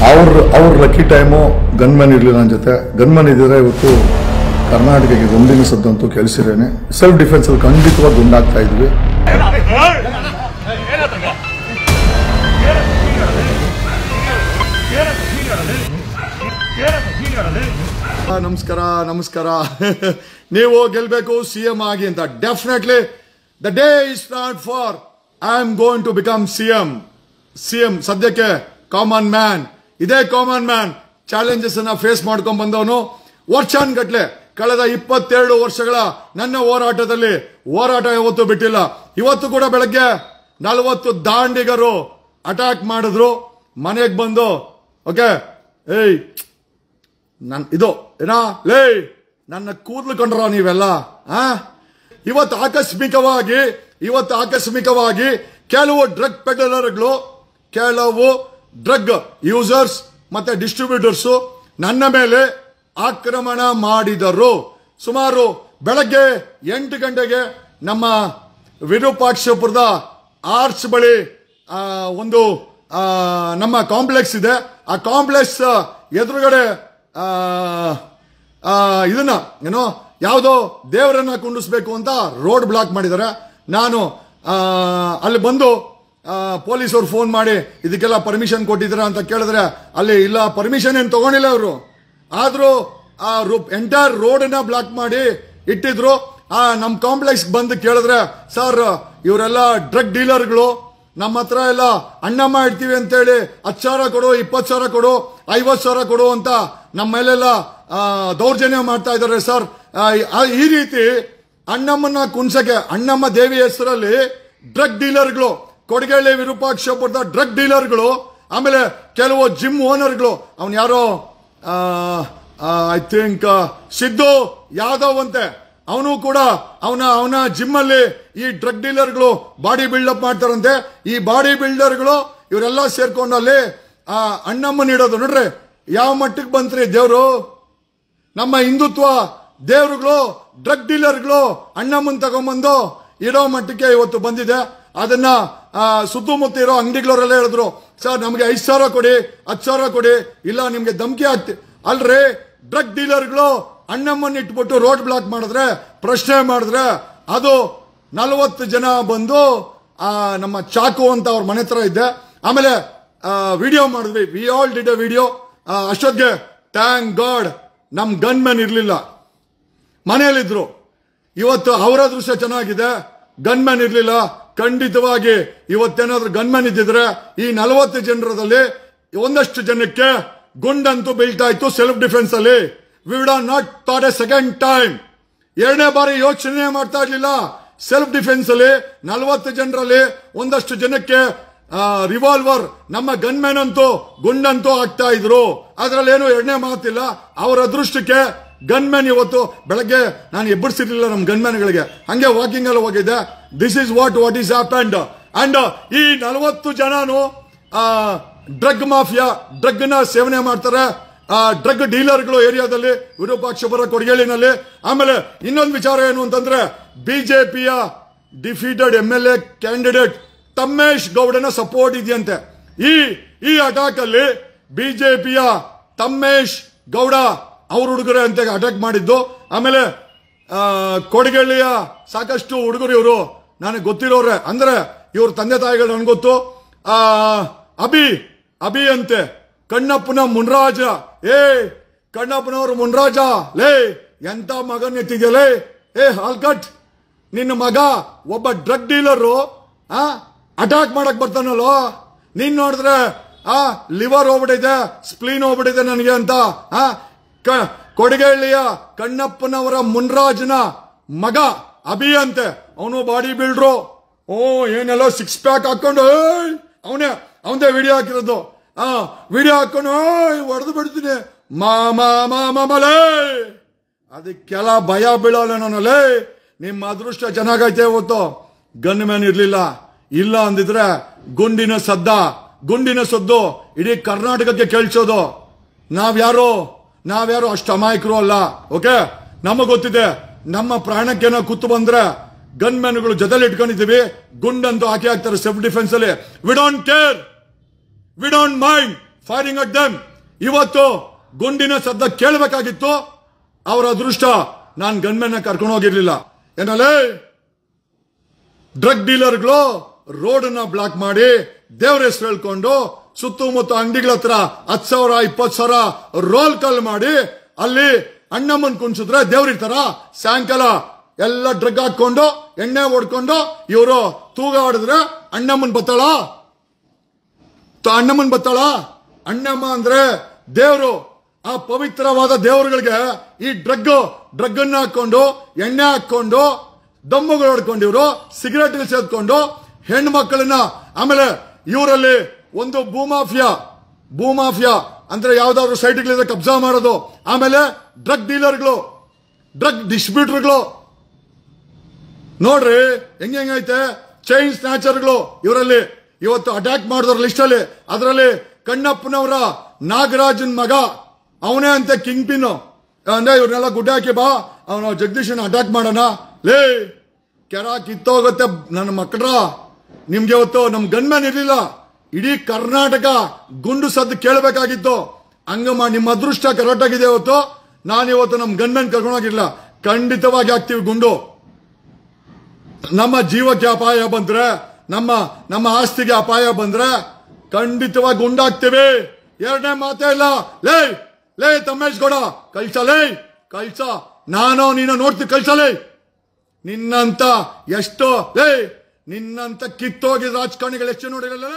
ಅವ್ರ lucky time gunman ಇರಲಿಲ್ಲ ನನ್ನ ಜೊತೆ. ಗನ್ಮ್ಯಾನ್ ಇದ್ದರೆ ಇವತ್ತು ಕರ್ನಾಟಕಕ್ಕೆ ಗುಂಡಿನ ಸದ್ದಂತೂ ಕೇಳಿಸಿರೇನೆ. ಸೆಲ್ಫ್ ಡಿಫೆನ್ಸಲ್ಲಿ ಖಂಡಿತವಾಗಿ ಗುಂಡಾಗ್ತಾ ಇದ್ವಿ. ನಮಸ್ಕಾರ ನಮಸ್ಕಾರ. ನೀವು ಗೆಲ್ಬೇಕು ಸಿಎಂ ಆಗಿ ಅಂತ. Definitely the day is not for I am going to become CM. ಸದ್ಯಕ್ಕೆ ಕಾಮನ್ ಮ್ಯಾನ್. ಇದೇ ಕಾಮನ್ ಮ್ಯಾನ್ ಚಾಲೆಂಜಸ್ ಅನ್ನ ಫೇಸ್ ಮಾಡ್ಕೊಂಡ್ ಬಂದವನು. ವರ್ಷಾನ್ಗಟ್ಲೆ ಕಳೆದ 22 ವರ್ಷಗಳ ನನ್ನ ಹೋರಾಟದಲ್ಲಿ ಹೋರಾಟ ಯಾವತ್ತೂ ಬಿಟ್ಟಿಲ್ಲ. ಇವತ್ತು ಕೂಡ ಬೆಳಗ್ಗೆ 40 ದಾಂಡಿಗರು ಅಟ್ಯಾಕ್ ಮಾಡಿದ್ರು. ಮನೆಗೆ ಬಂದು ಓಕೆ ಏಯ್ ಇದು ಏನಾ ಲೇ ನನ್ನ ಕೂದಲು ಕಂಡ್ರ ನೀವೆಲ್ಲ. ಇವತ್ತು ಆಕಸ್ಮಿಕವಾಗಿ ಕೆಲವು ಡ್ರಗ್ ಪೆಡಲರ್ಗಳು, ಕೆಲವು ಡ್ರಗ್ ಯೂಸರ್ಸ್ ಮತ್ತೆ ಡಿಸ್ಟ್ರಿಬ್ಯೂಟರ್ಸ್ ನನ್ನ ಮೇಲೆ ಆಕ್ರಮಣ ಮಾಡಿದರು. ಸುಮಾರು ಬೆಳಗ್ಗೆ 8 ಗಂಟೆಗೆ ನಮ್ಮ ವಿರೂಪಾಕ್ಷಪುರದ ಆರ್ಚ್ ಬಳಿ ಒಂದು ನಮ್ಮ ಕಾಂಪ್ಲೆಕ್ಸ್ ಇದೆ. ಆ ಕಾಂಪ್ಲೆಕ್ಸ್ ಎದುರುಗಡೆ ಇದನ್ನ ಏನೋ ಯಾವುದೋ ದೇವರನ್ನ ಕುಂಡಿಸ್ಬೇಕು ಅಂತ ರೋಡ್ ಬ್ಲಾಕ್ ಮಾಡಿದ್ದಾರೆ. ನಾನು ಅಲ್ಲಿ ಬಂದು ಪೊಲೀಸರು ಫೋನ್ ಮಾಡಿ ಇದಕ್ಕೆಲ್ಲ ಪರ್ಮಿಷನ್ ಕೊಟ್ಟಿದ್ದೀರಾ ಅಂತ ಕೇಳಿದ್ರೆ ಅಲ್ಲಿ ಇಲ್ಲ, ಪರ್ಮಿಷನ್ ಏನು ತಗೊಂಡಿಲ್ಲ ಅವರು. ಆದ್ರೂ ಎಂಟೈರ್ ರೋಡ್ ಅನ್ನ ಬ್ಲಾಕ್ ಮಾಡಿ ಇಟ್ಟಿದ್ರು. ನಮ್ಮ ಕಾಂಪ್ಲೆಕ್ಸ್ ಬಂದು ಕೇಳಿದ್ರೆ, ಸರ್ ಇವರೆಲ್ಲ ಡ್ರಗ್ ಡೀಲರ್ಗಳು, ನಮ್ಮ ಹತ್ರ ಎಲ್ಲ ಅಣ್ಣಮ್ಮ ಇಡ್ತೀವಿ ಅಂತೇಳಿ 10,000 ಕೊಡು, 20,000 ಕೊಡು, 50,000 ಕೊಡು ಅಂತ ನಮ್ಮ ಮೇಲೆಲ್ಲ ದೌರ್ಜನ್ಯ ಮಾಡ್ತಾ ಇದ್ದಾರೆ ಸರ್. ಈ ರೀತಿ ಅಣ್ಣಮ್ಮನ ಕುಣ್ಸಕ್ಕೆ, ಅಣ್ಣಮ್ಮ ದೇವಿ ಹೆಸರಲ್ಲಿ ಡ್ರಗ್ ಡೀಲರ್ಗಳು, ಕೊಡಗೇಳಿ ವಿರೂಪಾಕ್ಷಪುರದ ಡ್ರಗ್ ಡೀಲರ್ಗಳು, ಆಮೇಲೆ ಕೆಲವು ಜಿಮ್ ಓನರ್ಗಳು, ಅವನ್ ಯಾರೋ ಐ ಥಿಂಕ್ ಸಿದ್ದು ಯಾದವ್ ಅಂತೆ, ಅವನು ಕೂಡ ಅವನ ಜಿಮ್ ಅಲ್ಲಿ ಈ ಡ್ರಗ್ ಡೀಲರ್ಗಳು ಬಾಡಿ ಬಿಲ್ಡಪ್ ಮಾಡ್ತಾರಂತೆ. ಈ ಬಾಡಿ ಬಿಲ್ಡರ್ಗಳು ಇವರೆಲ್ಲ ಸೇರ್ಕೊಂಡಲ್ಲಿ ಅಣ್ಣಮ್ಮನ ಇಡೋದು. ನೋಡ್ರಿ ಯಾವ ಮಟ್ಟಕ್ಕೆ ಬಂತ್ರಿ ದೇವ್ರು. ನಮ್ಮ ಹಿಂದುತ್ವ ದೇವ್ರುಗಳು ಡ್ರಗ್ ಡೀಲರ್ಗಳು ಅಣ್ಣಮ್ಮನ್ ತಗೊಂಡ್ಬಂದು ಇಡೋ ಮಟ್ಟಕ್ಕೆ ಇವತ್ತು ಬಂದಿದೆ. ಅದನ್ನ ಸುತ್ತಮುತ್ತ ಇರೋ ಅಂಗಡಿಗಳವರೆಲ್ಲ ಹೇಳಿದ್ರು, ಸರ್ ನಮ್ಗೆ 5,000 ಕೊಡಿ, 10,000 ಕೊಡಿ, ಇಲ್ಲ ನಿಮ್ಗೆ ಧಮಕಿ ಹಾಕ್ತಿ. ಅಲ್ರಿ ಡ್ರಗ್ ಡೀಲರ್ಗಳು ಅಣ್ಣಮ್ಮನ್ನ ಇಟ್ಬಿಟ್ಟು ರೋಡ್ ಬ್ಲಾಕ್ ಮಾಡಿದ್ರೆ, ಪ್ರಶ್ನೆ ಮಾಡಿದ್ರೆ, ಅದು 40 ಜನ ಬಂದು ನಮ್ಮ ಚಾಕು ಅಂತ ಅವ್ರ ಮನೆ ಹತ್ರ ಇದ್ದೆ. ಆಮೇಲೆ ವಿಡಿಯೋ ಮಾಡಿದ್ವಿ, we all did A video. ಅಷ್ಟೊತ್ತಿಗೆ ಥ್ಯಾಂಕ್ ಗಾಡ್ ನಮ್ ಗನ್ ಮ್ಯಾನ್ ಇರ್ಲಿಲ್ಲ, ಮನೆಯಲ್ಲಿದ್ರು. ಇವತ್ತು ಅವರ ದೃಶ್ಯ ಚೆನ್ನಾಗಿದೆ, ಗನ್ ಮ್ಯಾನ್ ಇರ್ಲಿಲ್ಲ. ಖಂಡಿತವಾಗಿ ಇವತ್ತೇನಾದ್ರೂ ಗನ್ ಮ್ಯಾನ್ ಇದ್ದಿದ್ರೆ ಈ 40 ಜನರದಲ್ಲಿ ಒಂದಷ್ಟು ಜನಕ್ಕೆ ಗುಂಡಂತೂ ಬೀಳ್ತಾ ಇತ್ತು ಸೆಲ್ಫ್ ಡಿಫೆನ್ಸ್ ಅಲ್ಲಿ. We would have not thought A second time. 2ನೇ ಬಾರಿ ಯೋಚನೆ ಮಾಡ್ತಾ ಇರ್ಲಿಲ್ಲ. ಸೆಲ್ಫ್ ಡಿಫೆನ್ಸ್ ಅಲ್ಲಿ 40 ಜನರಲ್ಲಿ ಒಂದಷ್ಟು ಜನಕ್ಕೆ ರಿವಾಲ್ವರ್, ನಮ್ಮ ಗನ್ ಮ್ಯಾನ್ ಅಂತೂ ಗುಂಡಂತೂ ಆಗ್ತಾ ಇದ್ರು. ಅದ್ರಲ್ಲಿ ಏನು 2ನೇ ಮಾತಿಲ್ಲ. ಅವರ ಅದೃಷ್ಟಕ್ಕೆ ಗನ್ ಮ್ಯಾನ್ ಇವತ್ತು ಬೆಳಗ್ಗೆ ನಾನು ಎಬ್ಬರಿಸಿರ್ಲಿಲ್ಲ ನಮ್ಮ ಗನ್ ಮ್ಯಾನ್ಗಳಿಗೆ, ಹಂಗೆ ವಾಕಿಂಗ್ ಅಲ್ಲಿ ಹೋಗಿದ್ದೆ. This is what is happened. And ಈ 40 ಜನನು ಡ್ರಗ್ ಮಾಫಿಯಾ, ಡ್ರಗ್ ನ ಸೇವನೆ ಮಾಡ್ತಾರೆ, ಡ್ರಗ್ ಡೀಲರ್ಗಳು ಏರಿಯಾದಲ್ಲಿ, ವಿರೂಪಾಕ್ಷಪುರ ಕೊಡಗೇಳಿನಲ್ಲಿ. ಆಮೇಲೆ ಇನ್ನೊಂದು ವಿಚಾರ ಏನು ಅಂತಂದ್ರೆ, ಬಿಜೆಪಿಯ defeated MLA candidate Thammesh ಗೌಡನ support ಇದೆಯಂತೆ. ಈ ಅಟ್ಯಾಕ್ ಅಲ್ಲಿ ಬಿಜೆಪಿಯ ತಮ್ಮೇಶ್ ಗೌಡ ಅವ್ರ ಹುಡುಗರೇ ಅಂತ ಅಟ್ಯಾಕ್ ಮಾಡಿದ್ದು. ಆಮೇಲೆ ಕೊಡಗೇಳಿಯ ಸಾಕಷ್ಟು ಹುಡುಗರು ಇವರು ನನಗೆ ಗೊತ್ತಿರೋರೆ, ಅಂದ್ರೆ ಇವ್ರ ತಂದೆ ತಾಯಿಗಳು ನನ್ಗೆ ಗೊತ್ತು. ಅಭಿ ಅಂತೆ, ಕಣ್ಣಪ್ಪನ ಮುನ್ರಾಜ. ಕಣ್ಣಪ್ಪನವರು ಮುನ್ರಾಜ ಲೇ, ಎಂತ ಮಗನ್ ಎತ್ತಿದ್ಯಲೇ. ಹಾಲ್ಕಟ್, ನಿನ್ನ ಮಗ ಒಬ್ಬ ಡ್ರಗ್ ಡೀಲರು ಅಟ್ಯಾಕ್ ಮಾಡಕ್ ಬರ್ತಾನಲ್ಲೋ. ನೀನ್ ನೋಡಿದ್ರೆ ಲಿವರ್ ಹೋಗ್ಬಿಟ್ಟಿದೆ, ಸ್ಪ್ಲೀನ್ ಹೋಗ್ಬಿಟ್ಟಿದೆ ನನಗೆ ಅಂತ. ಕೊಡಗೇಳಿಯ ಕಣ್ಣಪ್ಪನವರ ಮುನ್ರಾಜನ ಮಗ ಅಭಿ ಅಂತೆ, ಅವನು ಬಾಡಿ ಬಿಲ್ಡ್ರು. ಏನೆಲ್ಲ 6 ಪ್ಯಾಕ್ ಹಾಕೊಂಡು ಅವನದೇ ವಿಡಿಯೋ ಹಾಕಿರೋದು. ವಿಡಿಯೋ ಹಾಕೊಂಡು ಹೊಡೆದು ಬಿಡ್ತೀನಿ ಮಾಮಲೇ. ಅದಕ್ಕೆಲ್ಲ ಭಯ ಬೀಳಲ್ಲ ನಾನಲ್ಲೇ. ನಿಮ್ಮ ಅದೃಷ್ಟ ಚೆನ್ನಾಗೈತೆ. ಇವತ್ತು ಗನ್ ಮ್ಯಾನ್ ಇರ್ಲಿಲ್ಲ, ಇಲ್ಲ ಅಂದಿದ್ರೆ ಗುಂಡಿನ ಸದ್ದು ಇಡೀ ಕರ್ನಾಟಕಕ್ಕೆ ಕೇಳಿಸೋದು. ನಾವ್ಯಾರು ಅಷ್ಟು ಅಮಾಯಕರು ಅಲ್ಲ. ಓಕೆ, ನಮಗ್ ಗೊತ್ತಿದೆ ನಮ್ಮ ಪ್ರಾಣಕ್ಕೇನೋ ಕುತ್ತು ಬಂದ್ರೆ ಗನ್ ಮ್ಯಾನ್ಗಳು ಜೊತೆಲಿ ಇಟ್ಕೊಂಡಿದ್ದೀವಿ, ಗುಂಡಂತೂ ಹಾಕಿ ಹಾಕ್ತಾರೆ ಸೆಲ್ಫ್ ಡಿಫೆನ್ಸ್ ಅಲ್ಲಿ. We don't care, we don't mind firing at them. ಇವತ್ತು ಗುಂಡಿನ ಶಬ್ದ ಕೇಳಬೇಕಾಗಿತ್ತು. ಅವರ ಅದೃಷ್ಟ ನಾನು ಗನ್ಮೆನ್ ಕರ್ಕೊಂಡು ಹೋಗಿರ್ಲಿಲ್ಲ. ಏನಲ್ಲೇ ಡ್ರಗ್ ಡೀಲರ್ಗಳು ರೋಡ್ ಬ್ಲಾಕ್ ಮಾಡಿ ದೇವ್ರ ಹೆಸರು ಹೇಳ್ಕೊಂಡು ಸುತ್ತಮುತ್ತ ಅಂಗಡಿಗಳ ಹತ್ರ 10,000 20,000 ರೋಲ್ ಕಾಲ್ ಮಾಡಿ ಅಲ್ಲಿ ಅಣ್ಣಮ್ಮನ್ ಕುಣಿಸಿದ್ರೆ ದೇವ್ರಿರ್ತಾರ. ಸಾಯಂಕಾಲ ಎಲ್ಲ ಡ್ರಗ್ ಹಾಕೊಂಡು ಎಣ್ಣೆ ಹೊಡ್ಕೊಂಡು ಇವರು ತೂಗ ಆಡಿದ್ರೆ ಅಣ್ಣಮ್ಮನ್ ಬತ್ತಾಳ? ಅಣ್ಣಮ್ಮನ್ ಬತ್ತಾಳ? ಅಣ್ಣಮ್ಮ ಅಂದ್ರೆ ದೇವ್ರು. ಆ ಪವಿತ್ರವಾದ ದೇವರುಗಳಿಗೆ ಈ ಡ್ರಗ್ ಅನ್ನ ಹಾಕೊಂಡು ಎಣ್ಣೆ ಹಾಕೊಂಡು ದಮ್ಮುಗಳು ಹೊಡ್ಕೊಂಡಿವ್ರು, ಸಿಗರೇಟ್ ಸೇದ್ಕೊಂಡು ಹೆಣ್ಣು ಮಕ್ಕಳನ್ನ. ಆಮೇಲೆ ಇವರಲ್ಲಿ ಒಂದು ಭೂಮಾಫಿಯಾ ಅಂದ್ರೆ ಯಾವ್ದಾದ್ರು ಸೈಟ್ಗಳಿಂದ ಕಬ್ಜಾ ಮಾಡೋದು. ಆಮೇಲೆ ಡ್ರಗ್ ಡೀಲರ್ಗಳು, ಡ್ರಗ್ ಡಿಸ್ಟ್ರಿಬ್ಯೂಟರ್ಗಳು ನೋಡ್ರಿ ಹೆಂಗೈತೆ. ಚೈನ್ ಸ್ನ್ಯಾಚರ್ಗಳು ಇವರಲ್ಲಿ ಇವತ್ತು ಅಟ್ಯಾಕ್ ಮಾಡಿದವ್ರ ಲಿಸ್ಟ್ ಅಲ್ಲಿ. ಅದರಲ್ಲಿ ಕಣ್ಣಪ್ಪನವರ ನಾಗರಾಜನ್ ಮಗ ಅವನೇ ಅಂತೆ ಕಿಂಗ್ ಪಿನ್. ಅಂದ್ರೆ ಇವ್ರನ್ನೆಲ್ಲ ಗುಡ್ಡ ಹಾಕಿ ಬಾ, ಅವನು ಜಗದೀಶನ್ ಅಟ್ಯಾಕ್ ಮಾಡೋಣ. ಲೇ ಕೆರ ಕಿತ್ತೋಗುತ್ತೆ ನನ್ನ ಮಕ್ಕಳ. ನಿಮ್ಗೆ ಇವತ್ತು ನಮ್ ಗನ್ಮ್ಯಾನ್ ಇರ್ಲಿಲ್ಲ, ಇಡೀ ಕರ್ನಾಟಕ ಗುಂಡು ಸದ್ದು ಕೇಳಬೇಕಾಗಿತ್ತು. ಹಂಗಮ್ಮ ನಿಮ್ಮ ಅದೃಷ್ಟ ಕರೆಕ್ಟ್ ಆಗಿದೆ. ಇವತ್ತು ನಾನಿವತ್ತು ನಮ್ ಗನ್ಮ್ಯಾನ್ ಕರ್ಕೊಂಡೋಗಿರ್ಲಿಲ್ಲ. ಖಂಡಿತವಾಗಿ ಹಾಕ್ತಿವಿ ಗುಂಡು. ನಮ್ಮ ಜೀವಕ್ಕೆ ಅಪಾಯ ಬಂದ್ರೆ, ನಮ್ಮ ಆಸ್ತಿಗೆ ಅಪಾಯ ಬಂದ್ರೆ ಖಂಡಿತವಾಗಿ ಗುಂಡಾಗ್ತೀವಿ. ಎರಡನೇ ಮಾತೇ ಇಲ್ಲ. ಲೇ ತಮ್ಮೇಶ್ ಗೌಡ ಕಳ್ಸ ನಾನು ನೀನು ನೋಡ್ತೀವಿ. ಕಳ್ಸಲೇ ನಿನ್ನಂತ ಎಷ್ಟೋ ನಿನ್ನಂತ ಕಿತ್ತೋಗಿ ರಾಜಕಾರಣಿಗಳು ಎಷ್ಟು ನೋಡಿರಲ್ಲ.